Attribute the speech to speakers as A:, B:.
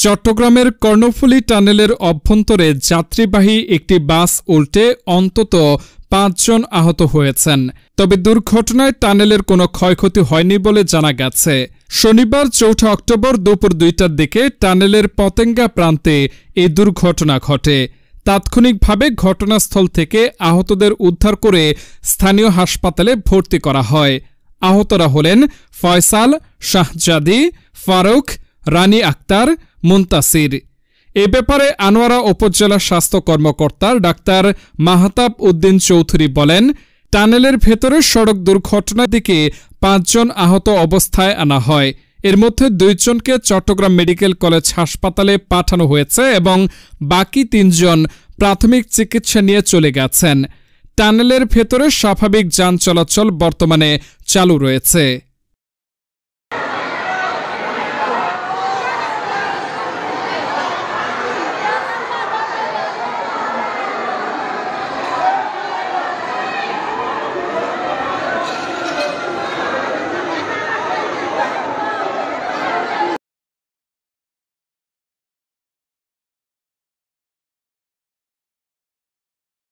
A: চট্টগ্রামের কর্ণফুলী টানেলের অভ্যন্তরে যাত্রীবাহী একটি বাস উল্টে অন্তত ৫ জন আহত হয়েছেন। তবে দুর্ঘটনায় টানেলের কোনো ক্ষয়ক্ষতি হয়নি বলে জানা গেছে। শনিবার ৪ অক্টোবর দুপুর ২টার দিকে টানেলের পতেঙ্গা প্রান্তে এই দুর্ঘটনা ঘটে। তাৎক্ষণিকভাবে ঘটনাস্থল থেকে আহতদের উদ্ধার করে স্থানীয় হাসপাতালে ভর্তি করা হয়। আহতরা হলেন ফয়সাল, শাহজাদি, ফারুক, রানী আক্তার, মুনতাসির। এ ব্যাপারে আনোয়ারা উপজেলা স্বাস্থ্য কর্মকর্তা ডাক্তার মাহতাব উদ্দিন চৌধুরী বলেন, টানেলের ভেতরে সড়ক দুর্ঘটনার দিকে ৫ জন আহত অবস্থায় আনা হয়। এর মধ্যে ২ জনকে চট্টগ্রাম মেডিকেল কলেজ হাসপাতালে পাঠানো হয়েছে এবং বাকি ৩ জন প্রাথমিক চিকিৎসা নিয়ে চলে গেছেন। টানেলের ভেতরে স্বাভাবিক যান চলাচল বর্তমানে চালু রয়েছে।